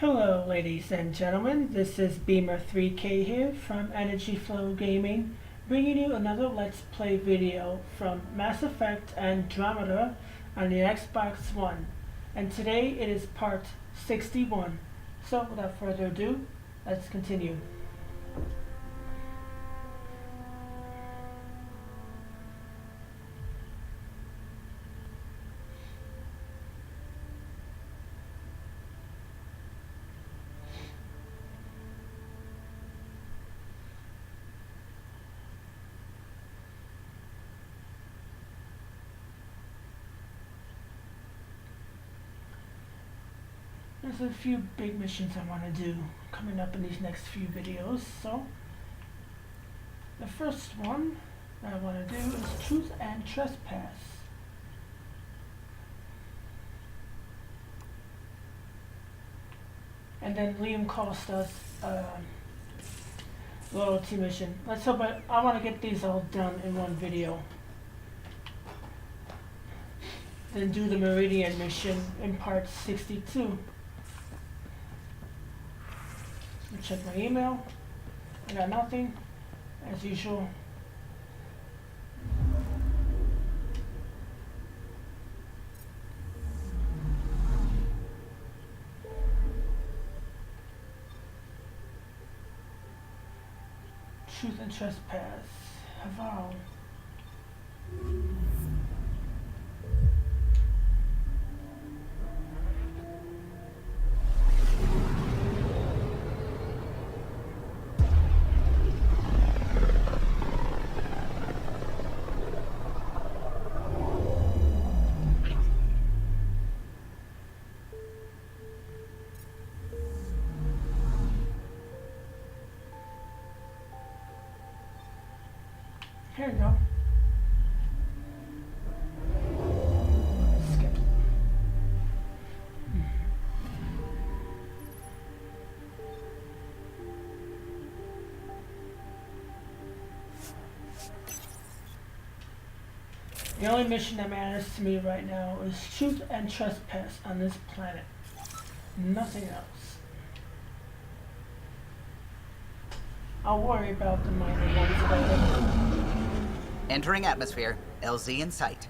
Hello ladies and gentlemen, this is Beamer3K here from NRG-FLO Gaming, bringing you another Let's Play video from Mass Effect Andromeda on the Xbox One. And today it is part 61. So without further ado, let's continue. There's a few big missions I want to do coming up in these next few videos. So the first one that I want to do is Truth and Trespass. And then Liam Costa's loyalty mission. Let's hope I want to get these all done in one video. Then do the Meridian mission in part 62. Check my email. I got nothing, as usual. Truth and Trespass. Havarl. Here we go. Skip. The only mission that matters to me right now is Truth and Trespass on this planet. Nothing else. I'll worry about the minor ones later. Entering atmosphere. LZ in sight.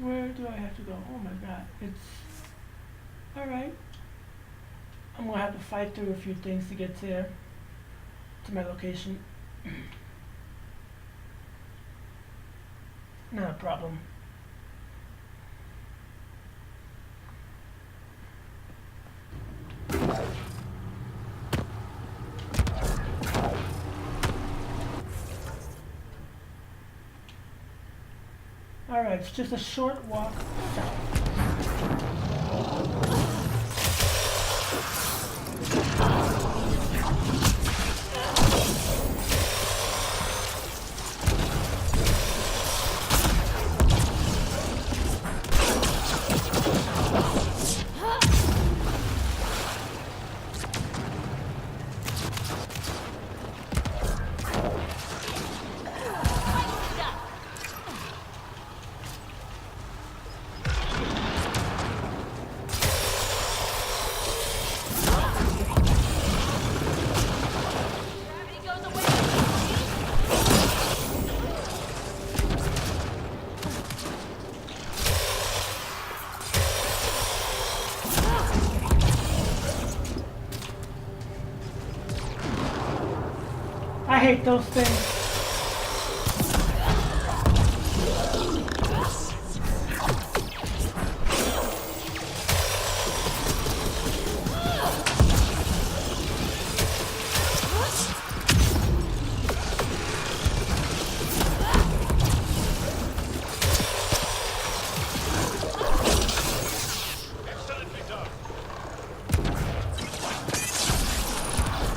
Where do I have to go? Oh my god, it's... Alright. I'm gonna have to fight through a few things to get there, to my location. Not a problem. Alright, it's just a short walk south. I hate those things.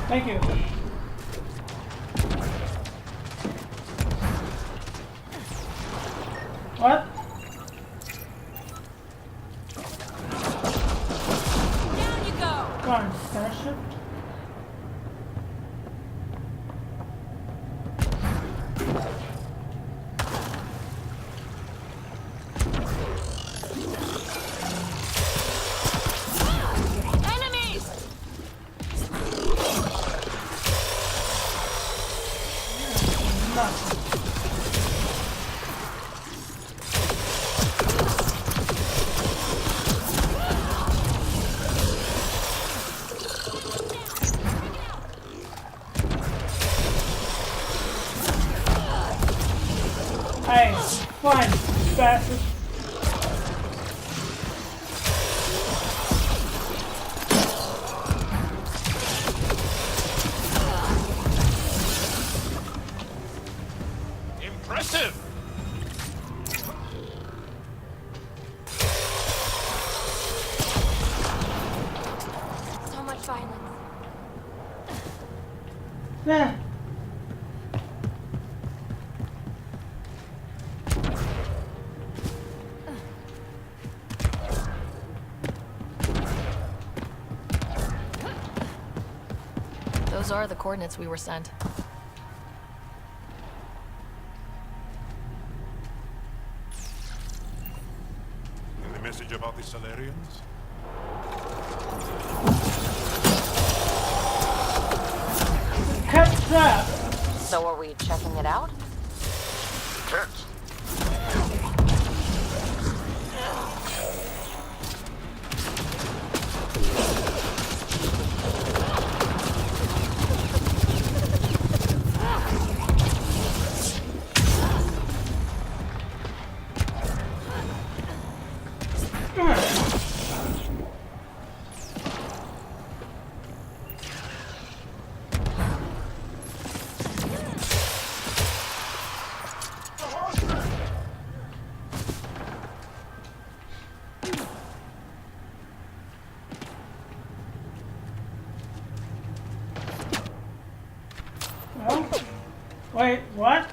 Thank you. What? Down you go. Come on, starship. Enemies! Nothing. Hey, fine, bastard. Impressive! So much violence. Yeah. Those are the coordinates we were sent. And the message about the Salarians? Cut trap. So are we checking it out? Kett! Well, wait, what?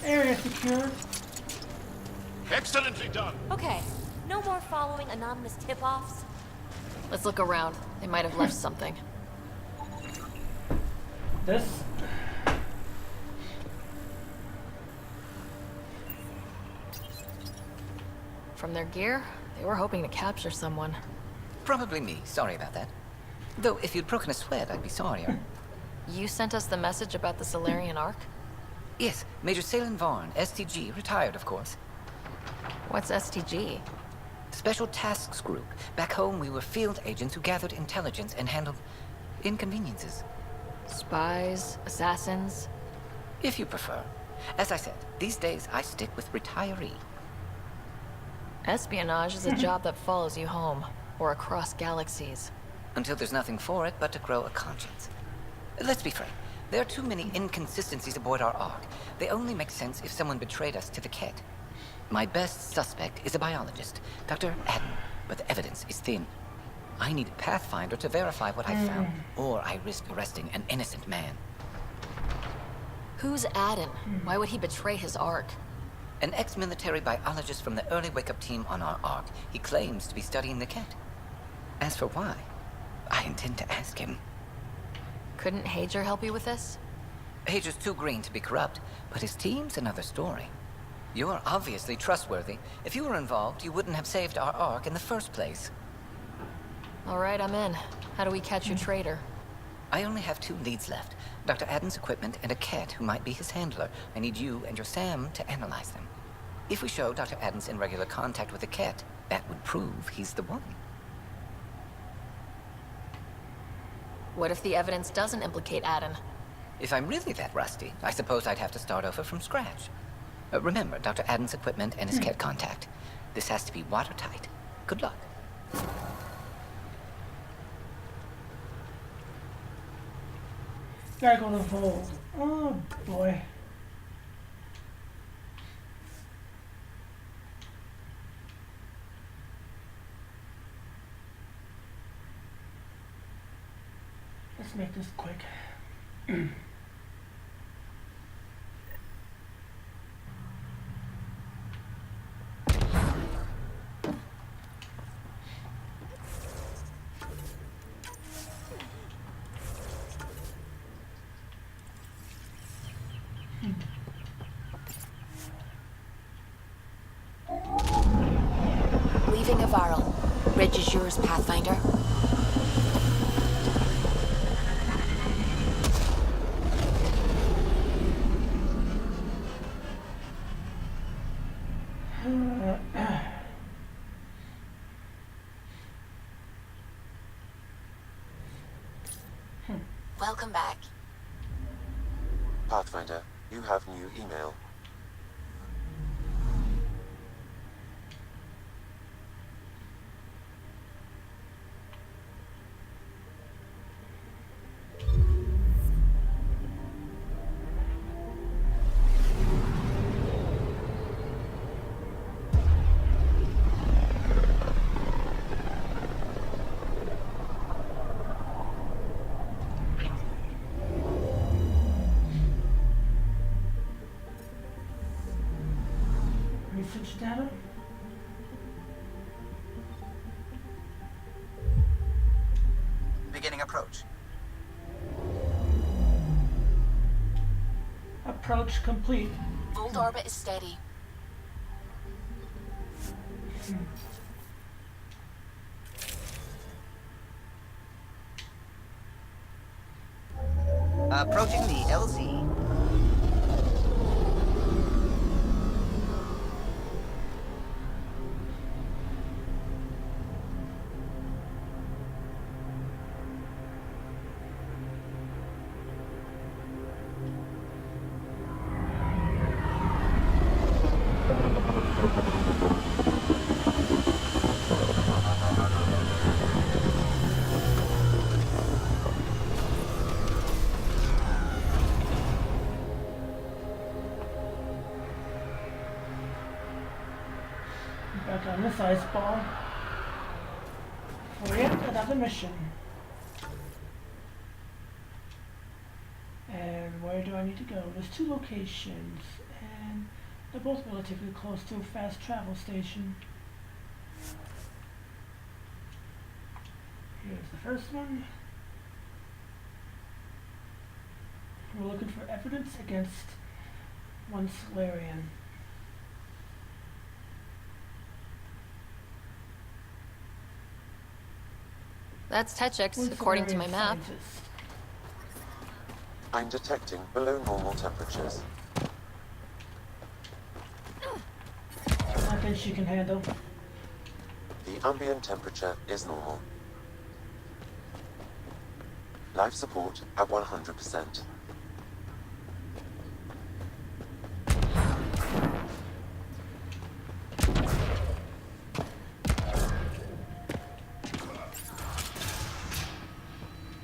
Area secure. Excellently done! Okay, no more following anonymous tip-offs. Let's look around. They might have left something. This. From their gear, they were hoping to capture someone. Probably me. Sorry about that. Though, if you'd broken a sweat, I'd be sorrier. You sent us the message about the Salarian Ark? Yes, Major Salin Varn, STG, retired, of course. What's STG? Special Tasks Group. Back home, we were field agents who gathered intelligence and handled inconveniences. Spies? Assassins? If you prefer. As I said, these days I stick with retiree. Espionage is a job that follows you home, or across galaxies. Until there's nothing for it but to grow a conscience. Let's be frank. There are too many inconsistencies aboard our Ark. They only make sense if someone betrayed us to the Kett. My best suspect is a biologist, Dr. Adden, but the evidence is thin. I need a Pathfinder to verify what I found, or I risk arresting an innocent man. Who's Adden? Why would he betray his Ark? An ex-military biologist from the early wake-up team on our Ark. He claims to be studying the Kett. As for why, I intend to ask him. Couldn't Hager help you with this? Hager's too green to be corrupt, but his team's another story. You're obviously trustworthy. If you were involved, you wouldn't have saved our Ark in the first place. All right, I'm in. How do we catch your traitor? I only have 2 leads left. Dr. Adden's equipment and a Kett who might be his handler. I need you and your Sam to analyze them. If we show Dr. Adden's in regular contact with the Kett, that would prove he's the one. What if the evidence doesn't implicate Adden? If I'm really that rusty, I suppose I'd have to start over from scratch. Remember, Dr. Adden's equipment and his Kett contact. This has to be watertight. Good luck. Gotta go to Vault. Oh boy. Let's make this quick. Leaving Havarl. Bridge is yours, Pathfinder. Welcome back. Pathfinder, you have new email. Research data. Beginning approach. Approach complete. Volt orbit is steady. Approaching the LZ. Back on this ice ball for yet another mission. And where do I need to go? There's 2 locations, and they're both relatively close to a fast travel station. Here's the first one. We're looking for evidence against one Salarian. That's Techix, One according to my Salarian map. scientist. I'm detecting below normal temperatures. Nothing she can handle. The ambient temperature is normal. Life support at 100%.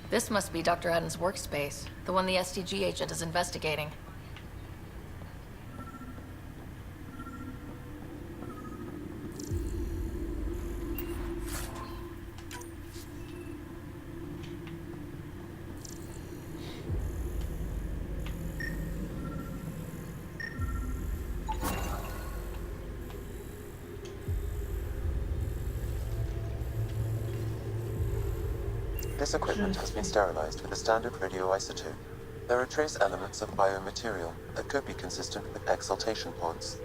This must be Dr. Adams' workspace, the one the STG agent is investigating. This equipment has been sterilized with a standard radioisotope. There are trace elements of biomaterial that could be consistent with exaltation pods.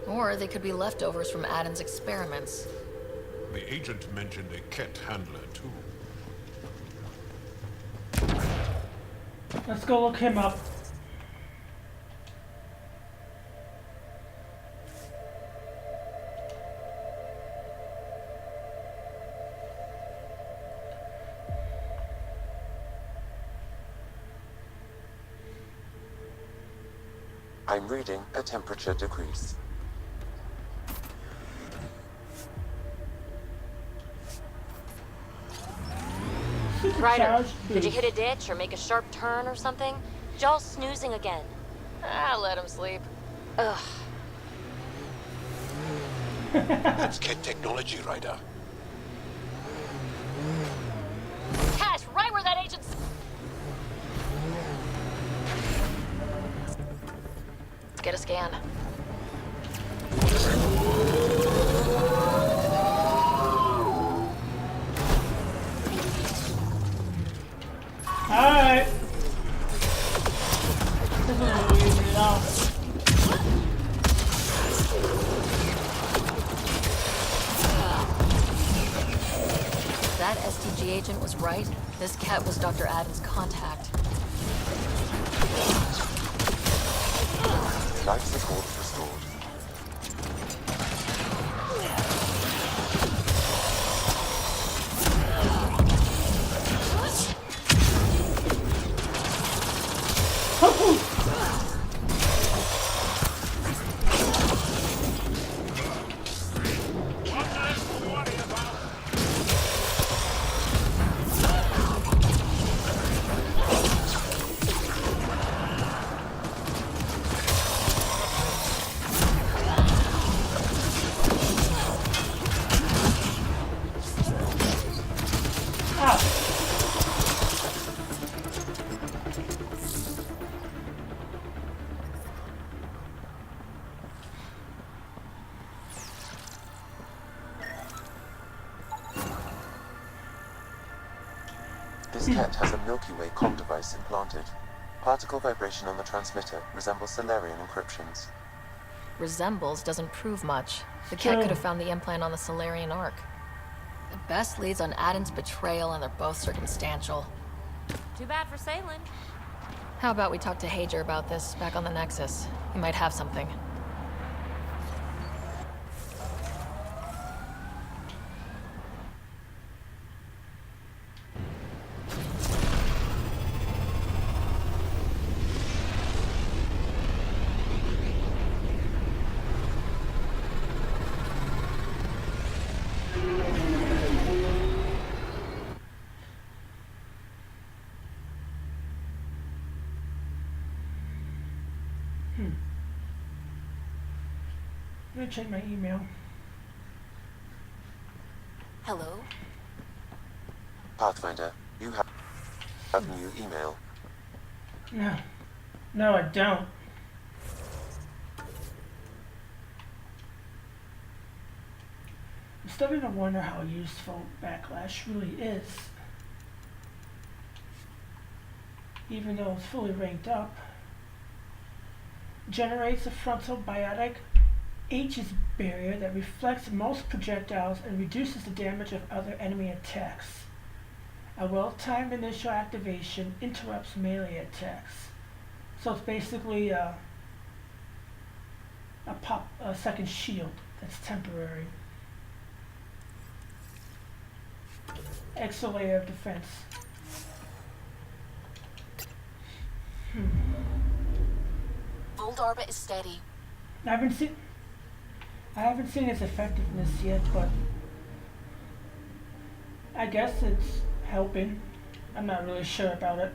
Or they could be leftovers from Adam's experiments. The agent mentioned a Kett handler, too. Let's go look him up. I'm reading a temperature decrease. Ryder, Supercharged did you boost. hit a ditch or make a sharp turn or something? Jaw's snoozing again. Ah, let him sleep. Ugh. That's Kett technology, Ryder. Cash, right where that agents. Let's get a scan. Alright. This is a little easy now. If that STG agent was right, this Kett was Dr. Adam's contact. Life support restored. This Kett has a Milky Way comm device implanted. Particle vibration on the transmitter resembles Salarian encryptions. Resembles doesn't prove much. The Kett could have found the implant on the Salarian Ark. The best leads on Aden's betrayal, and they're both circumstantial. Too bad for sailing. How about we talk to Hager about this back on the Nexus? He might have something. Let me check my email. Hello? Pathfinder, you have new email. No, I don't. I'm starting to wonder how useful Backlash really is. Even though it's fully ranked up. Generates a frontal biotic H's barrier that reflects most projectiles and reduces the damage of other enemy attacks. A well-timed initial activation interrupts melee attacks. So it's basically a second shield that's temporary. Extra layer of defense. Old orbit is steady. I haven't seen its effectiveness yet, but I guess it's helping. I'm not really sure about it.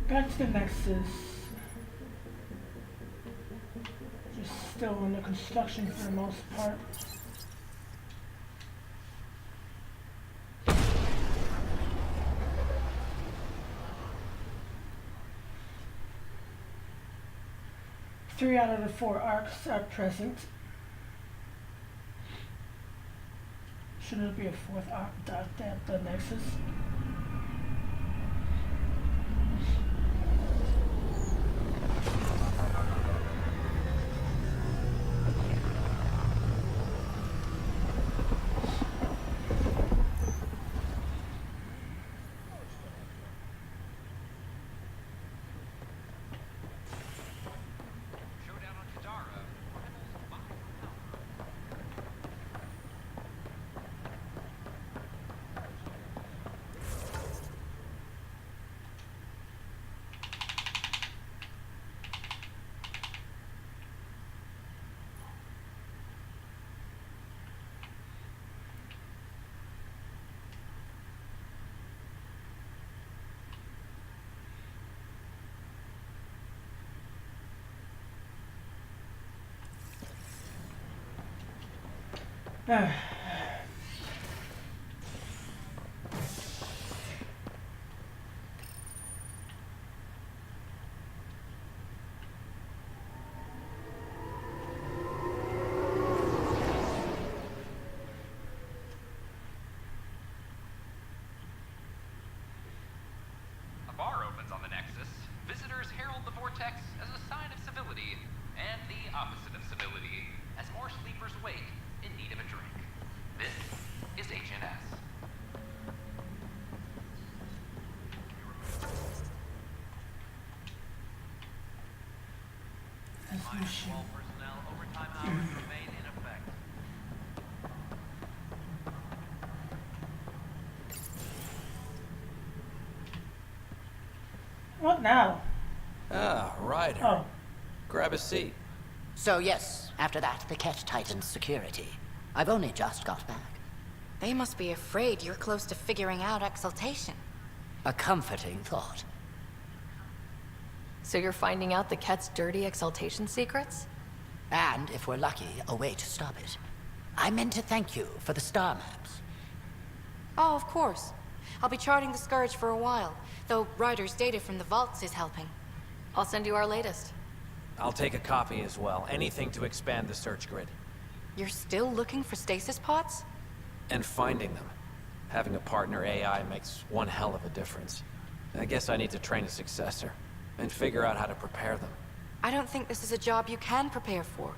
Back to the Nexus. Just still under construction for the most part. Three out of the 4 arcs are present. Shouldn't there be a 4th arc docked at the Nexus? A bar opens on the Nexus. Visitors herald the vortex as a sign of civility, and the opposite of civility, as more sleepers wake in need of a drink. This is HNS. All personnel overtime hours remain in effect. What now? Ah, Ryder. Oh, Grab a seat. So yes, after that, the Kett tightened security. I've only just got back. They must be afraid you're close to figuring out exaltation. A comforting thought. So you're finding out the Kett's dirty exaltation secrets? And, if we're lucky, a way to stop it. I meant to thank you for the star maps. Oh, of course. I'll be charting the Scourge for a while, though Ryder's data from the vaults is helping. I'll send you our latest. I'll take a copy as well. Anything to expand the search grid. You're still looking for stasis pods? And finding them. Having a partner AI makes one hell of a difference. I guess I need to train a successor, and figure out how to prepare them. I don't think this is a job you can prepare for.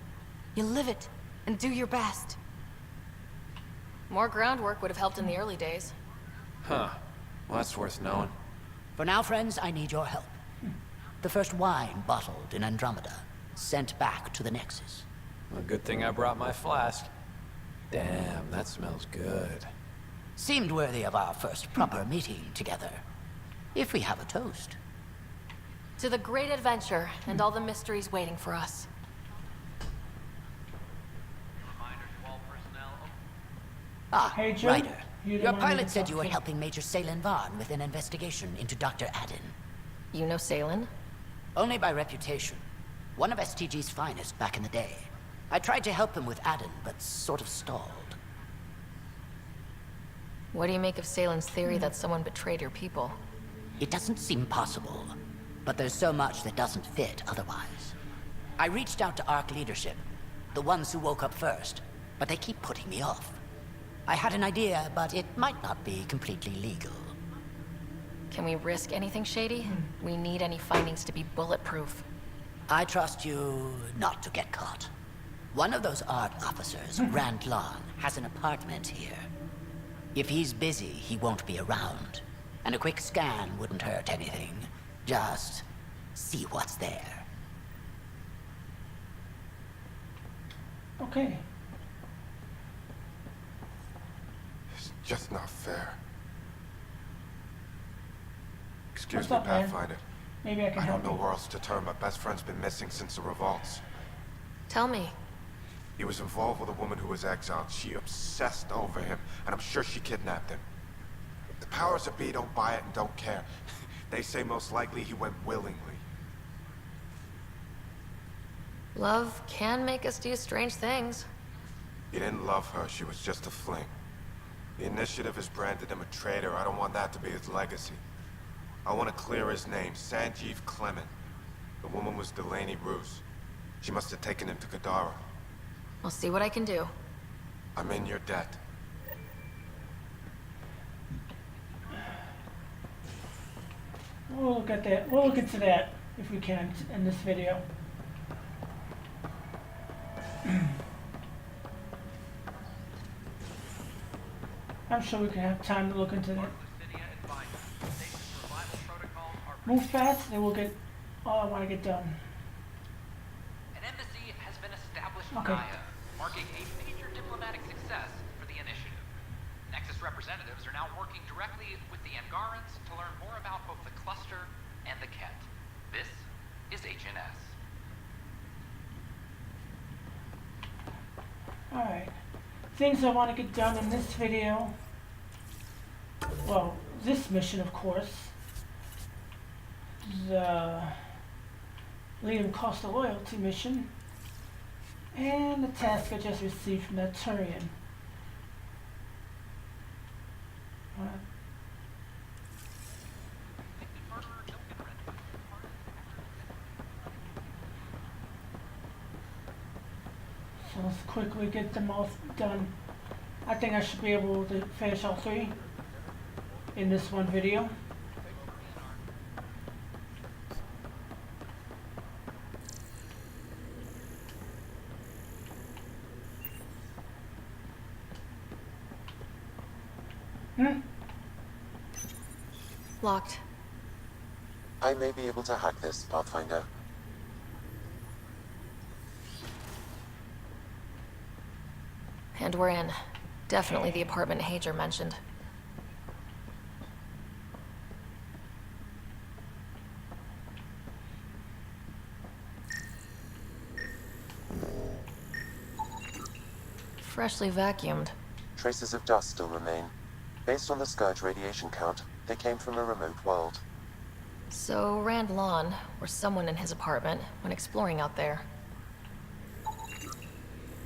You live it, and do your best. More groundwork would have helped in the early days. Huh. Well, that's worth knowing. For now, friends, I need your help. The first wine bottled in Andromeda, sent back to the Nexus. A good thing I brought my flask. Damn, that smells good. Seemed worthy of our first proper meeting together. If we have a toast. To the great adventure and all the mysteries waiting for us. Reminder to all personnel. Ah, Hey, Joe. Ryder. You don't Your want me to pilot said talk you were to- helping Major Salen Vaughn with an investigation into Dr. Aden. You know Salen? Only by reputation. One of STG's finest back in the day. I tried to help him with Aden, but sort of stalled. What do you make of Salen's theory that someone betrayed your people? It doesn't seem possible, but there's so much that doesn't fit otherwise. I reached out to ARC leadership, the ones who woke up first, but they keep putting me off. I had an idea, but it might not be completely legal. Can we risk anything shady? We need any findings to be bulletproof. I trust you not to get caught. One of those ARC officers, Rand Long, has an apartment here. If he's busy, he won't be around. And a quick scan wouldn't hurt anything. Just see what's there. Okay. It's just not fair. Excuse What's me, up, man? Pathfinder. Maybe I can I help don't know you. where else to turn. My best friend's been missing since the revolts. Tell me. He was involved with a woman who was exiled. She obsessed over him, and I'm sure she kidnapped him. The powers that be don't buy it and don't care. They say most likely he went willingly. Love can make us do strange things. He didn't love her. She was just a fling. The initiative has branded him a traitor. I don't want that to be his legacy. I want to clear his name, Sanjeev Clement. The woman was Delaney Roos. She must have taken him to Kadara. I'll see what I can do. I'm in your debt. We'll look at that. We'll look into that if we can in this video. I'm sure we can have time to look into that. Move fast, and we'll get all I want to get done. An embassy has been established in Okay. Gaia, marking a major diplomatic success for the initiative. Nexus representatives are now working directly with the Angarans to learn more about both the cluster and the Kett. This is HNS. Alright. Things I want to get done in this video. Well, this mission, of course. The Liam Costa Loyalty mission. And the task I just received from that Turian. So let's quickly get them all done. I think I should be able to finish all 3 in this one video. Locked. I may be able to hack this, Pathfinder. And we're in. Definitely the apartment Hager mentioned. Freshly vacuumed. Traces of dust still remain. Based on the Scourge radiation count, they came from a remote world. So Rand Lawn, or someone in his apartment, when exploring out there.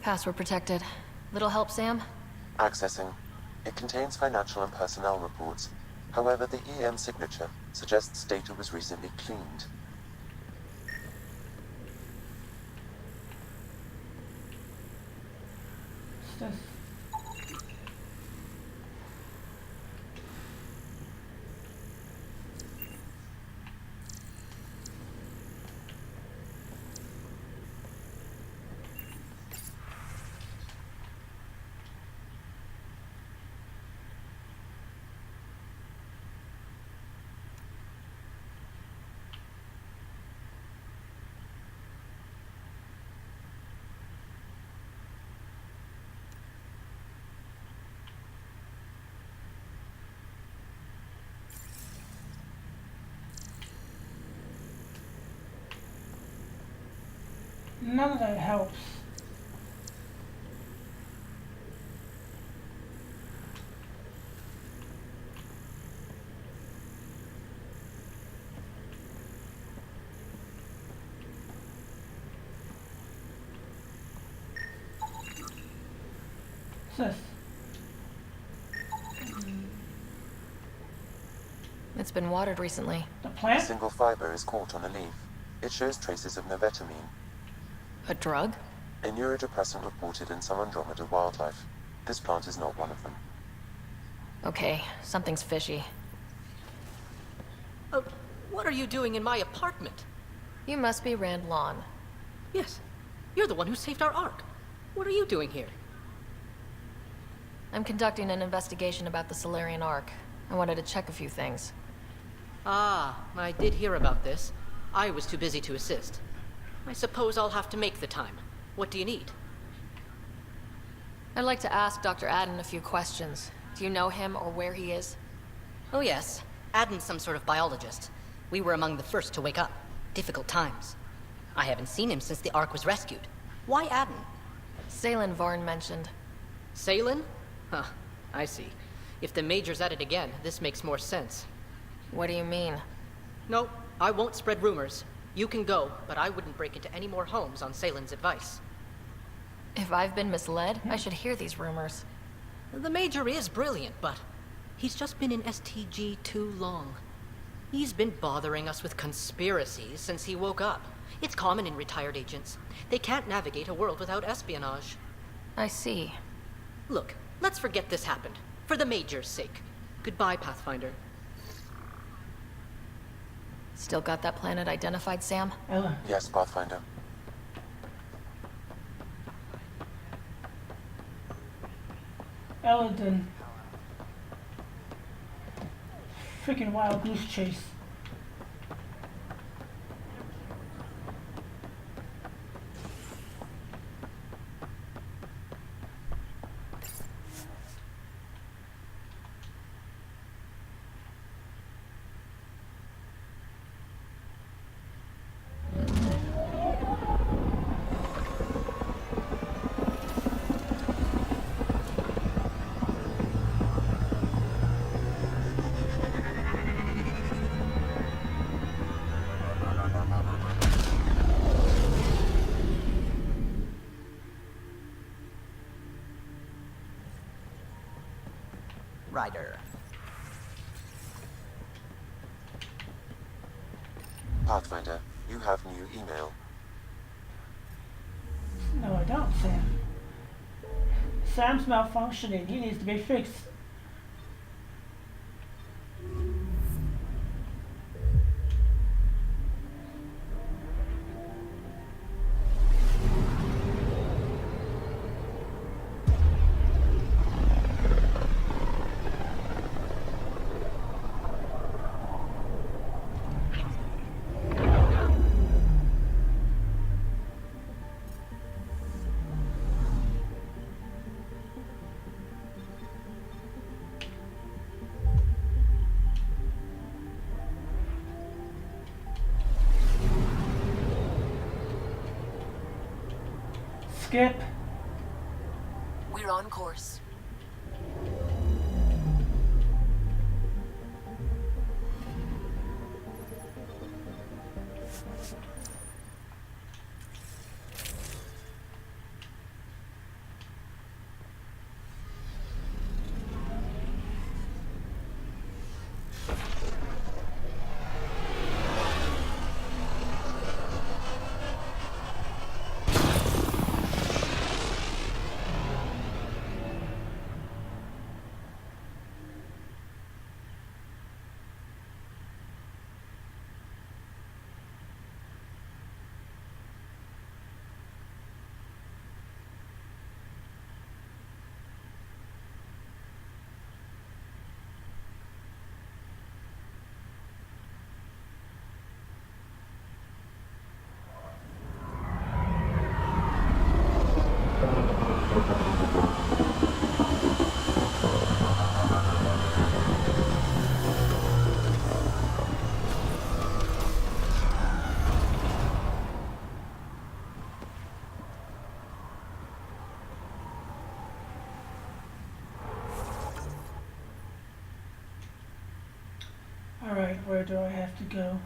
Password protected. Little help, Sam? Accessing. It contains financial and personnel reports. However, the EM signature suggests data was recently cleaned. What's this? None of that helps. What's this? It's been watered recently. The A plant? single fiber is caught on a leaf. It shows traces of novetamine, A drug? a neurodepressant reported in some Andromeda wildlife. This plant is not one of them. Okay, something's fishy. What are you doing in my apartment? You must be Rand Lawn. Yes, you're the one who saved our Ark. What are you doing here? I'm conducting an investigation about the Salarian Ark. I wanted to check a few things. Ah, I did hear about this. I was too busy to assist. I suppose I'll have to make the time. What do you need? I'd like to ask Dr. Adden a few questions. Do you know him or where he is? Oh yes, Adden's some sort of biologist. We were among the first to wake up. Difficult times. I haven't seen him since the Ark was rescued. Why Adden? Salen Varn mentioned. Salen? Huh, I see. If the Major's at it again, this makes more sense. What do you mean? No, I won't spread rumors. You can go, but I wouldn't break into any more homes on Salen's advice. If I've been misled, I should hear these rumors. The Major is brilliant, but he's just been in STG too long. He's been bothering us with conspiracies since he woke up. It's common in retired agents. They can't navigate a world without espionage. I see. Look, let's forget this happened. For the Major's sake. Goodbye, Pathfinder. Still got that planet identified, Sam? Ella. Yes, Pathfinder. Eladin. Freaking wild goose chase. Ryder. Pathfinder, you have new email. No, I don't, Sam. Sam's malfunctioning. He needs to be fixed. Skip. We're on course. Alright, where do I have to go?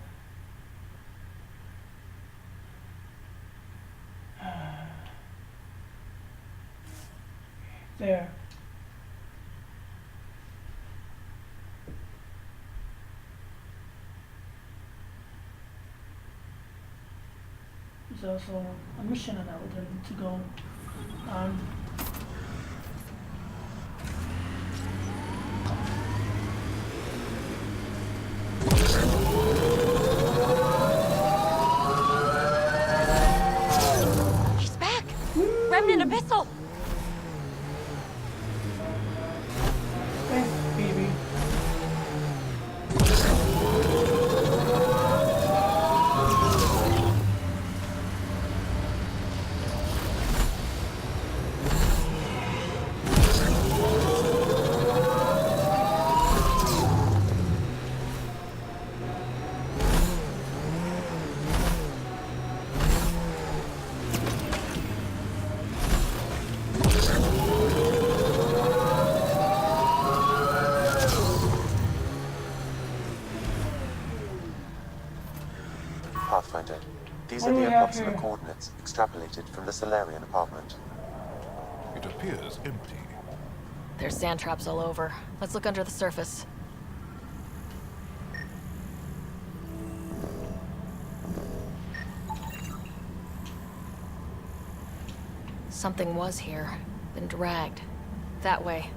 There. There's also a mission that I need to go on. He's back! Remnant Abyssal! Thanks, baby. Pathfinder, these What are do the we have approximate here? coordinates extrapolated from the Salarian apartment. It appears empty. There's sand traps all over. Let's look under the surface. Something was here. Been dragged. That way.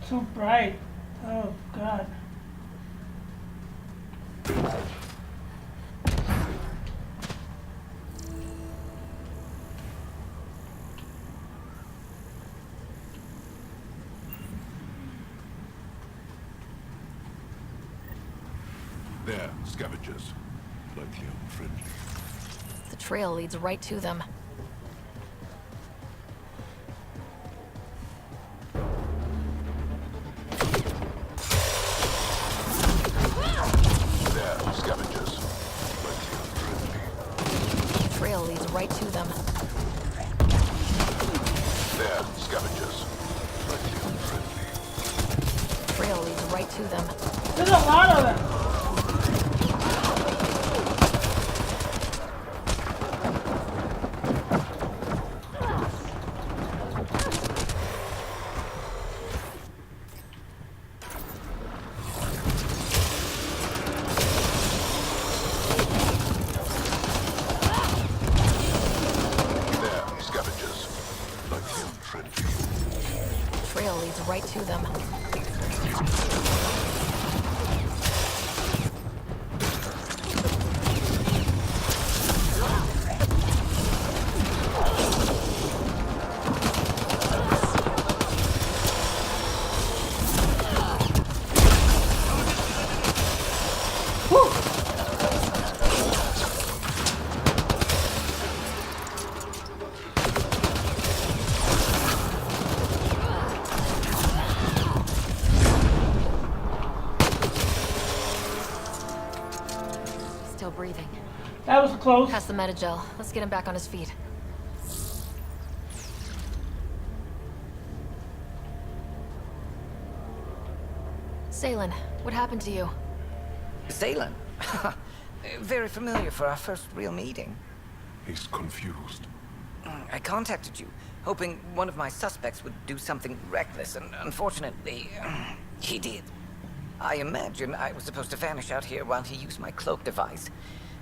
So bright. Oh god. There, scavengers. Likely unfriendly. The trail leads right to them. There, scavengers. Likely unfriendly. The trail leads right to them. There's a lot of them. There, scavengers. Like him, friend. Trail leads right to them. Still breathing. That was close. Pass the metagel. Let's get him back on his feet. Salen, what happened to you? Salen? Very familiar for our first real meeting. He's confused. I contacted you, hoping one of my suspects would do something reckless, and unfortunately, he did. I imagine I was supposed to vanish out here while he used my cloak device.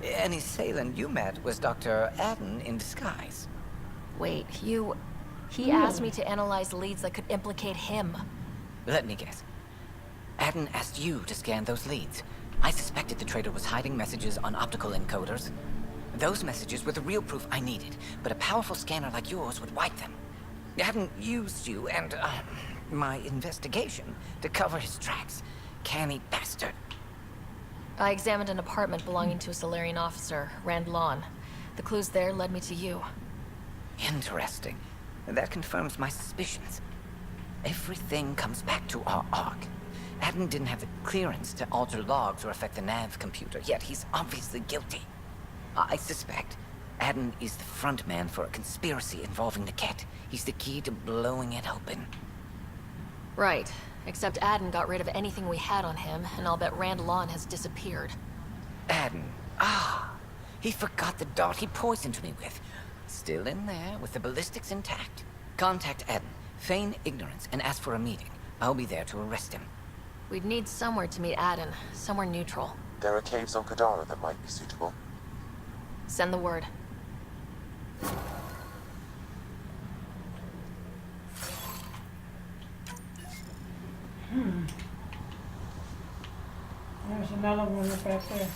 Any Salen you met was Dr. Adden in disguise. Wait, He asked me to analyze leads that could implicate him. Let me guess. Adden asked you to scan those leads. I suspected the traitor was hiding messages on optical encoders. Those messages were the real proof I needed, but a powerful scanner like yours would wipe them. Adden used you and, my investigation to cover his tracks. Canny bastard. I examined an apartment belonging to a Salarian officer, Rand Lawn. The clues there led me to you. Interesting. That confirms my suspicions. Everything comes back to our ARC. Adden didn't have the clearance to alter logs or affect the nav computer, yet he's obviously guilty. I suspect Adden is the front man for a conspiracy involving the Kett. He's the key to blowing it open. Right. Except Adden got rid of anything we had on him, and I'll bet Rand Lawn has disappeared. Adden. He forgot the dart he poisoned me with. Still in there, with the ballistics intact. Contact Adden, feign ignorance, and ask for a meeting. I'll be there to arrest him. We'd need somewhere to meet Adden, somewhere neutral. There are caves on Kadara that might be suitable. Send the word. There's another one right back there.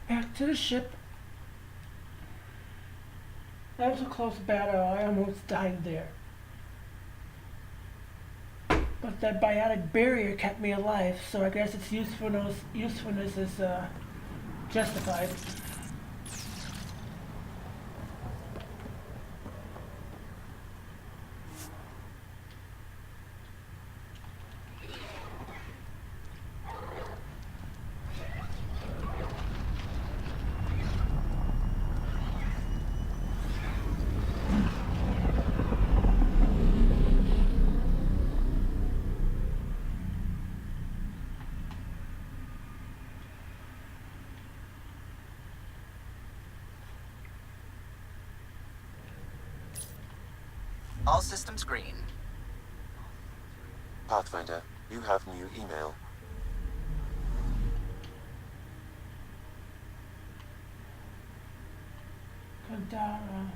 Back to the ship. That was a close battle. I almost died there. But that biotic barrier kept me alive, so I guess its usefulness is justified. All systems green. Pathfinder, you have new email. Kadara.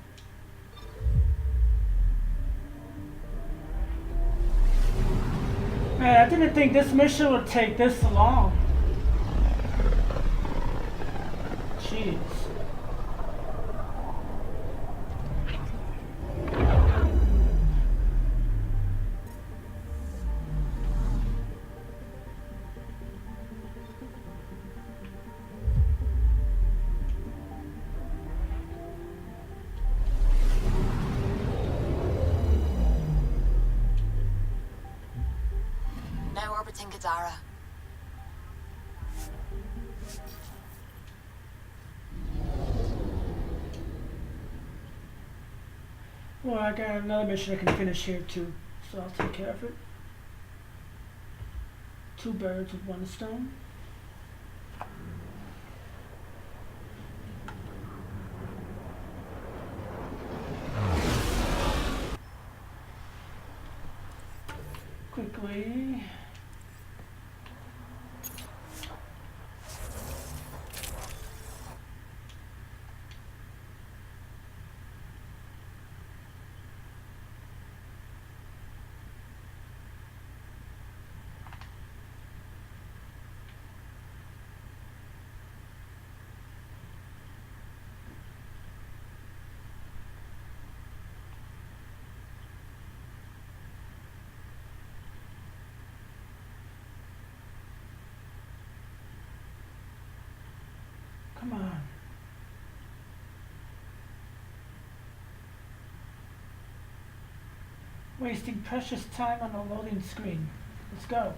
Man, I didn't think this mission would take this long. Jeez. Tinkadara. Well, I got another mission I can finish here too, so I'll take care of it. 2 birds with 1 stone. Quickly. Come on. Wasting precious time on a loading screen. Let's go.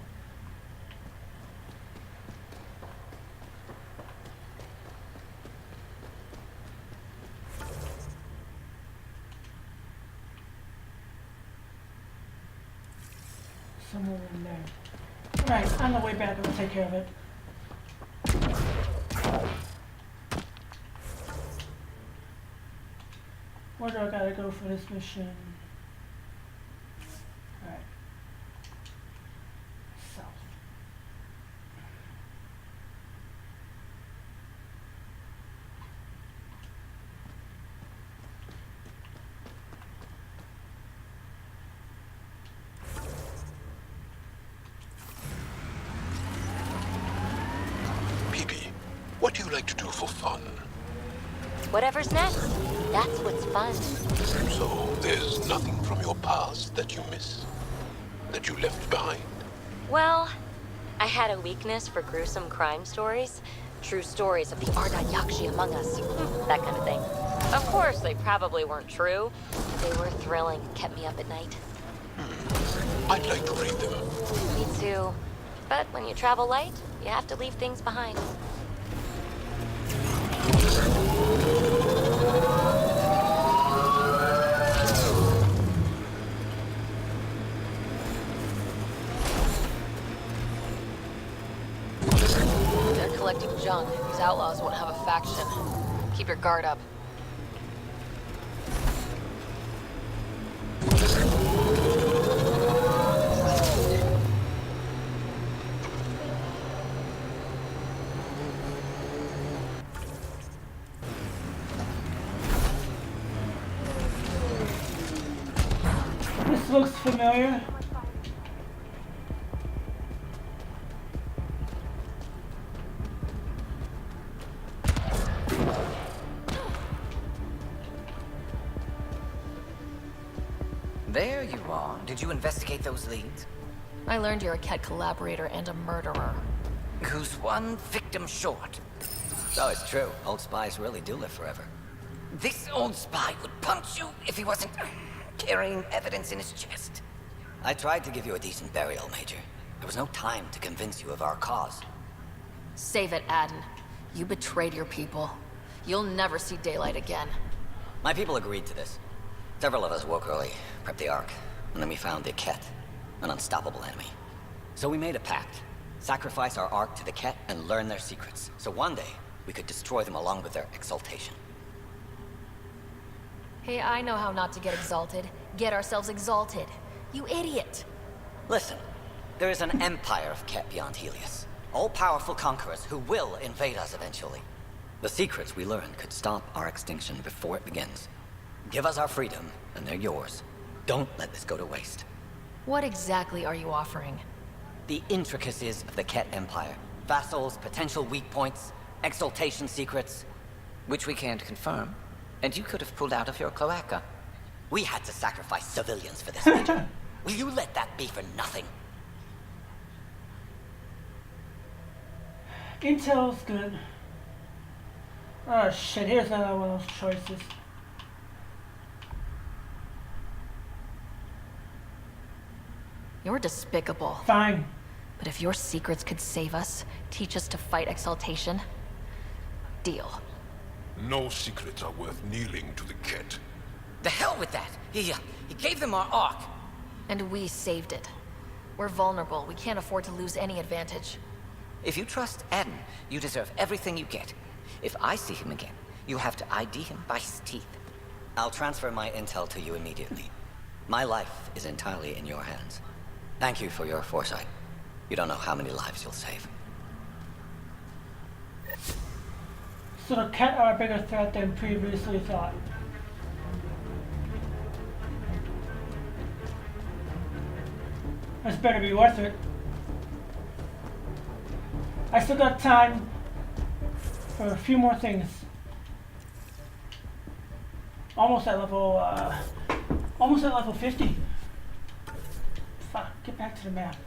Somewhere in there. Alright, on the way back, I'll take care of it. Where do I gotta go for this mission? Alright. South. PP, what do you like to do for fun? Whatever's next. That's what's fun. So, there's nothing from your past that you miss? That you left behind? Well, I had a weakness for gruesome crime stories. True stories of the Arda Yakshi among us. That kind of thing. Of course, they probably weren't true. They were thrilling and kept me up at night. I'd like to read them. Me too. But when you travel light, you have to leave things behind. They're collecting junk. These outlaws won't have a faction. Keep your guard up. This looks familiar. There you are. Did you investigate those leads? I learned you're a Kett collaborator and a murderer. Who's one victim short? Oh, it's true. Old spies really do live forever. This old spy would punch you if he wasn't carrying evidence in his chest. I tried to give you a decent burial, Major. There was no time to convince you of our cause. Save it, Aden. You betrayed your people. You'll never see daylight again. My people agreed to this. Several of us woke early, prepped the Ark, and then we found the Kett, an unstoppable enemy. So we made a pact. Sacrifice our Ark to the Kett and learn their secrets. So one day, we could destroy them along with their exaltation. Hey, I know how not to get exalted. Get ourselves exalted. You idiot! Listen, there is an empire of Kett beyond Helios. All-powerful conquerors who will invade us eventually. The secrets we learn could stop our extinction before it begins. Give us our freedom, and they're yours. Don't let this go to waste. What exactly are you offering? The intricacies of the Kett Empire. Vassals, potential weak points, exaltation secrets. Which we can't confirm. And you could have pulled out of your cloaca. We had to sacrifice civilians for this, Major. Will you let that be for nothing? Intel's good. Oh shit, here's another one of those choices. You're despicable. Fine. But if your secrets could save us, teach us to fight exaltation, deal. No secrets are worth kneeling to the Kett. The hell with that! He gave them our Ark! And we saved it. We're vulnerable. We can't afford to lose any advantage. If you trust Adam, you deserve everything you get. If I see him again, you'll have to ID him by his teeth. I'll transfer my intel to you immediately. My life is entirely in your hands. Thank you for your foresight. You don't know how many lives you'll save. So the Kett are a bigger threat than previously thought. This better be worth it. I still got time for a few more things. Almost at level 50. Fuck, get back to the map.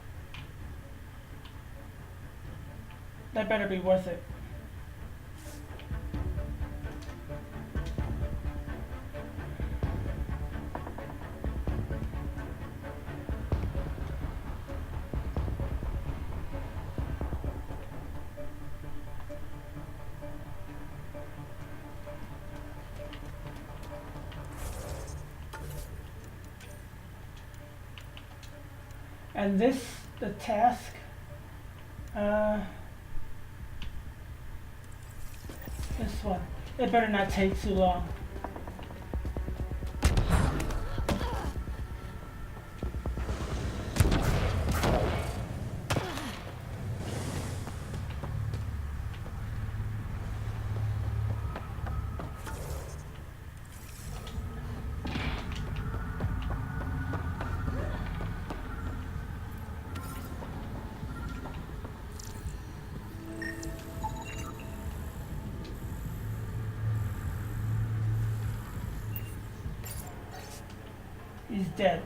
That better be worth it. And the task, this one, it better not take too long. He's dead.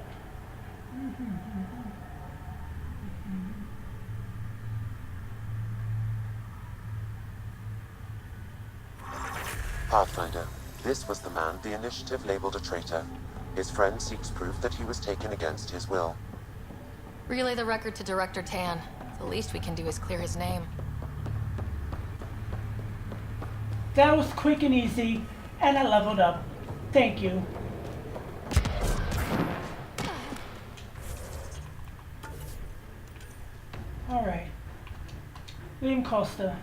Pathfinder, this was the man the Initiative labeled a traitor. His friend seeks proof that he was taken against his will. Relay the record to Director Tan. The least we can do is clear his name. That was quick and easy, and I leveled up. Thank you. Alright. Liam Costa.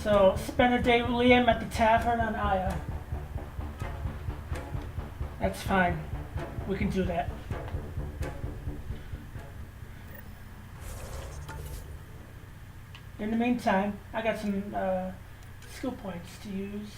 So, spend a day with Liam at the tavern on Aya. That's fine. We can do that. In the meantime, I got some skill points to use.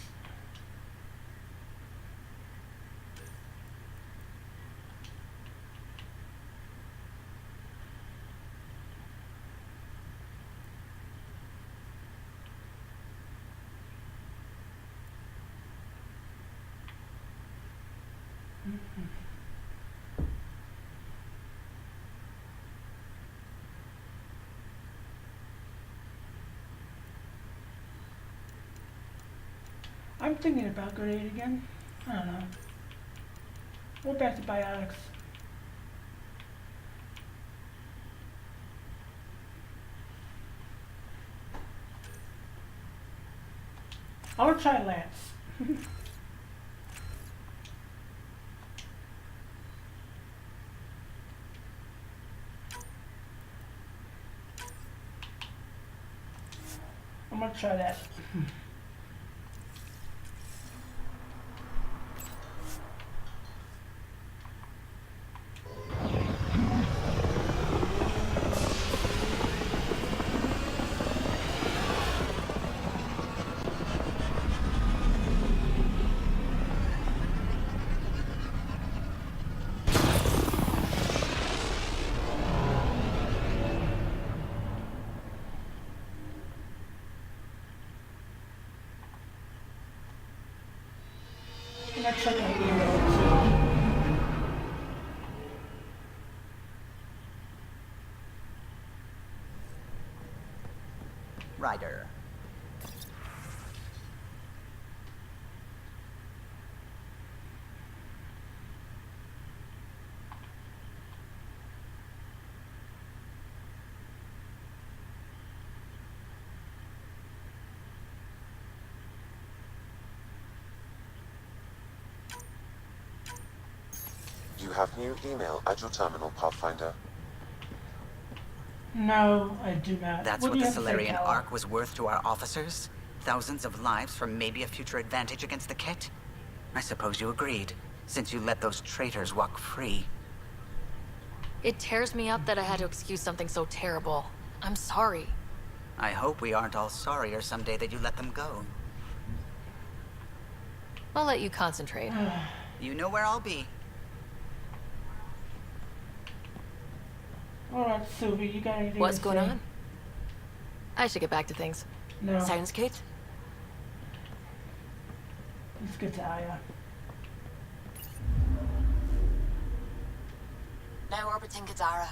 I'm thinking about grenade again. I don't know. We're back to biotics. I want to try Lance. I'm gonna try that. Ryder. You have new email at your terminal, Pathfinder. No, I do not. That's do what you the have to say, Salarian Kallo? Ark was worth to our officers? Thousands of lives for maybe a future advantage against the Kett? I suppose you agreed, since you let those traitors walk free. It tears me up that I had to excuse something so terrible. I'm sorry. I hope we aren't all sorrier someday that you let them go. I'll let you concentrate. You know where I'll be. Alright, Sylvie, you got anything What's to going say? on? I should get back to things. No. Sounds good. Let's get to Aya. Now orbiting Gadara.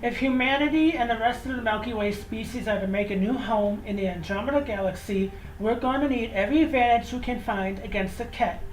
If humanity and the rest of the Milky Way species are to make a new home in the Andromeda galaxy, we're going to need every advantage we can find against the Kett.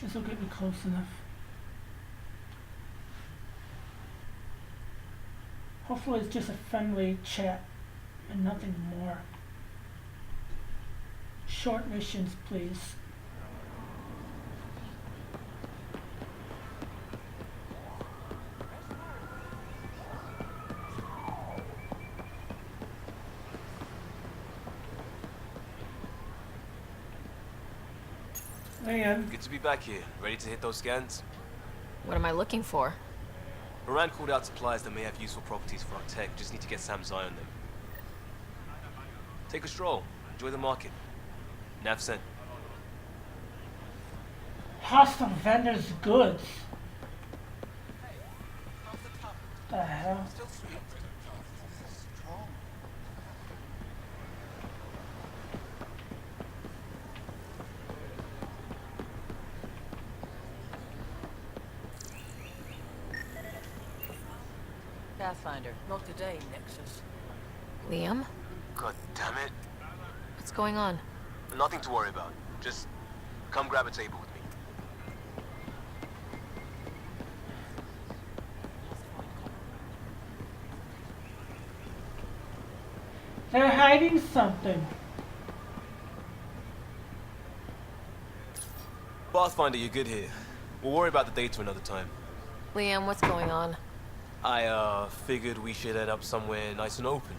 This will get me close enough. Hopefully it's just a friendly chat and nothing more. Short missions, please. And good to be back here. Ready to hit those scans? What am I looking for? Moran called out supplies that may have useful properties for our tech. Just need to get Sam's eye on them. Take a stroll. Enjoy the market. Nav sent. hostile vendors' goods. The hell? Pathfinder, not today, Nexus. Liam? God damn it. What's going on? Nothing to worry about. Just come grab a table with me. They're hiding something. Pathfinder, you're good here. We'll worry about the data another time. Liam, what's going on? I, figured we should head up somewhere nice and open.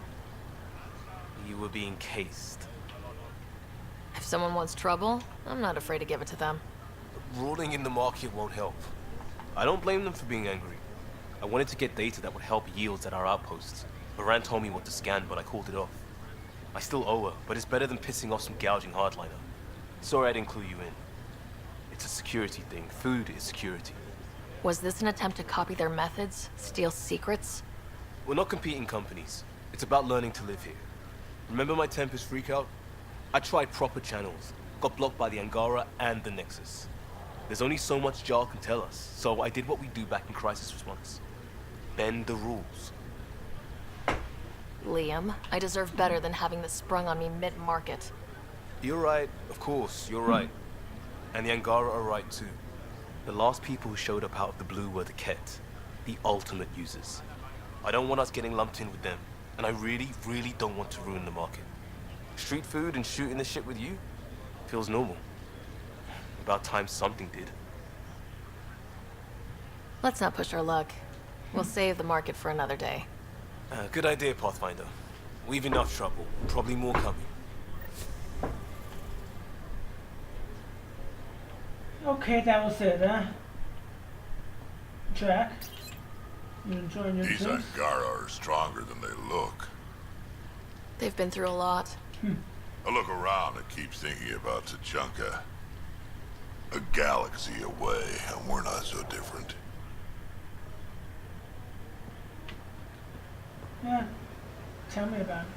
You were being cased. If someone wants trouble, I'm not afraid to give it to them. Ruling in the market won't help. I don't blame them for being angry. I wanted to get data that would help yields at our outposts. Moran told me what to scan, but I called it off. I still owe her, but it's better than pissing off some gouging hardliner. Sorry I didn't clue you in. It's a security thing. Food is security. Was this an attempt to copy their methods? Steal secrets? We're not competing companies. It's about learning to live here. Remember my Tempest freakout? I tried proper channels. Got blocked by the Angara and the Nexus. There's only so much Jar can tell us, so I did what we do back in crisis response. Bend the rules. Liam, I deserve better than having this sprung on me mid-market. You're right, of course, you're right. And the Angara are right too. The last people who showed up out of the blue were the Kett, the ultimate users. I don't want us getting lumped in with them, and I really, really don't want to ruin the market. Street food and shooting the shit with you feels normal. About time something did. Let's not push our luck. We'll save the market for another day. Good idea, Pathfinder. We've enough trouble. Probably more coming. Okay, that was it, huh? Jack, you enjoying your These drinks? Angara are stronger than they look. They've been through a lot. I look around and keep thinking about Tachanka. A galaxy away, and we're not so different. Yeah, tell me about it.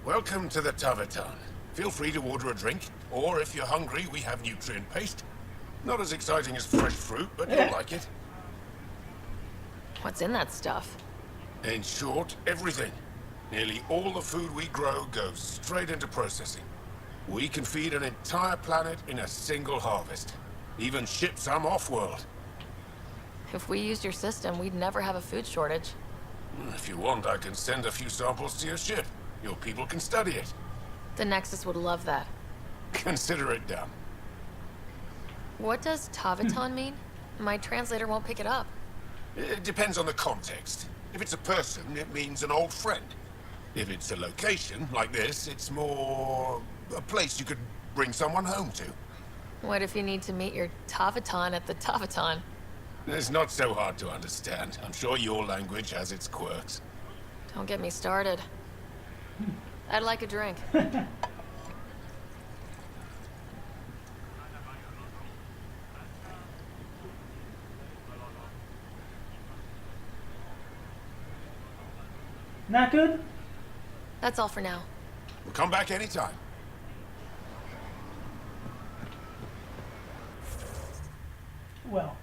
Welcome to the Taverton. Feel free to order a drink, or if you're hungry, we have nutrient paste. Not as exciting as fresh fruit, but you'll like it. What's in that stuff? In short, everything. Nearly all the food we grow goes straight into processing. We can feed an entire planet in a single harvest. Even ship some off-world. If we used your system, we'd never have a food shortage. If you want, I can send a few samples to your ship. Your people can study it. The Nexus would love that. Consider it done. What does Taverton mean? My translator won't pick it up. It depends on the context. If it's a person, it means an old friend. If it's a location, like this, it's more a place you could bring someone home to. What if you need to meet your Taverton at the Taverton? It's not so hard to understand. I'm sure your language has its quirks. Don't get me started. I'd like a drink. Not good? That's all for now. We'll come back anytime. Well,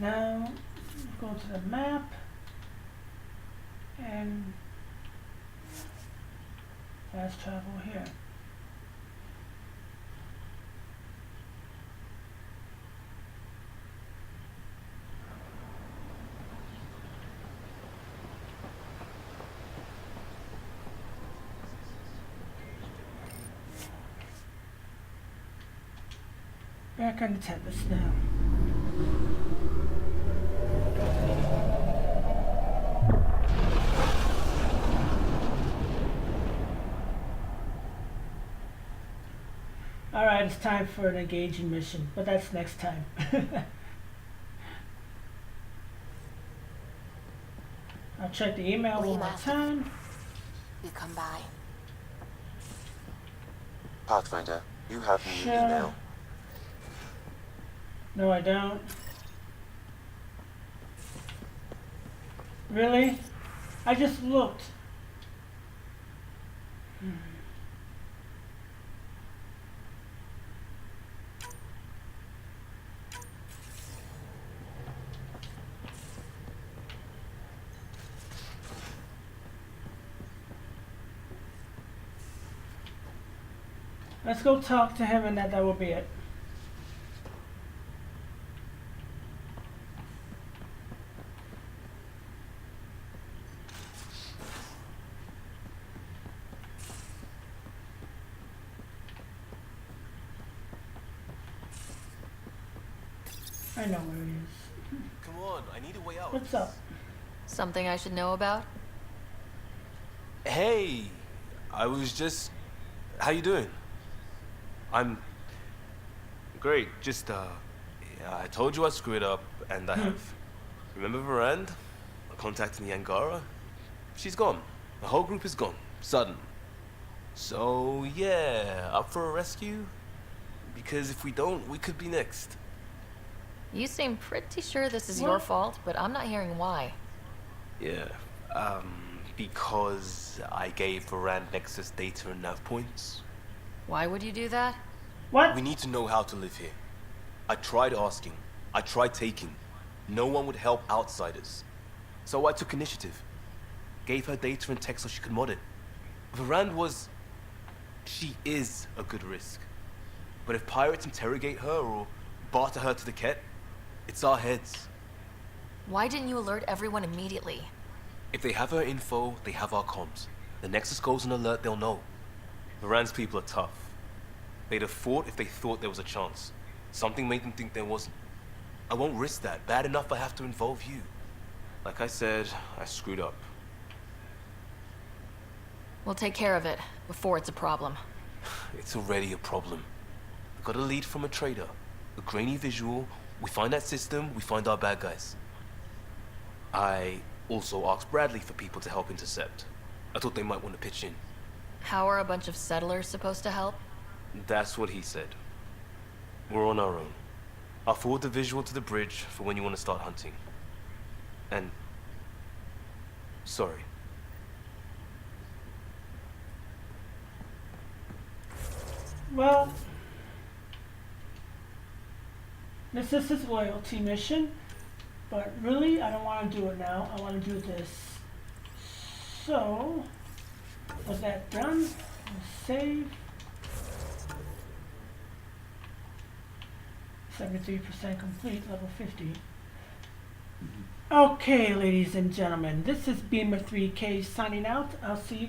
now go to the map and fast travel here. Back on the Tempest now. Alright, it's time for an engaging mission, but that's next time. I'll check the email one more time. You come by. Pathfinder, you have new Sure. email. No, I don't. Really? I just looked. Let's go talk to him and that will be it. I know where he is. Come on, I need a way out. What's up? Something I should know about? Hey, I was just... How you doing? I'm... Great, just, yeah, I told you I screwed up, and I have. Remember Varand? Contacting the Angara? she's gone. The whole group is gone. Sudden. So, yeah, up for a rescue? Because if we don't, we could be next. You seem pretty sure this is your fault, but I'm not hearing why. Yeah, because I gave Varand Nexus data and nav points. Why would you do that? What? We need to know how to live here. I tried asking. I tried taking. No one would help outsiders. So I took initiative. Gave her data and tech so she could mod it. Varand was... She is a good risk. But if pirates interrogate her or barter her to the Kett, it's our heads. Why didn't you alert everyone immediately? If they have her info, they have our comms. The Nexus goes on alert, they'll know. Varand's people are tough. They'd have fought if they thought there was a chance. Something made them think there wasn't. I won't risk that. Bad enough I have to involve you. Like I said, I screwed up. We'll take care of it before it's a problem. It's already a problem. I got a lead from a trader. A grainy visual. We find that system, we find our bad guys. I also asked Bradley for people to help intercept. I thought they might want to pitch in. How are a bunch of settlers supposed to help? That's what he said. We're on our own. I'll forward the visual to the bridge for when you want to start hunting. And... sorry. Well, this is his loyalty mission, but really I don't want to do it now. I want to do this. So, was that done? Save. 73% complete, level 50. Okay, ladies and gentlemen, this is Beamer 3K signing out. I'll see you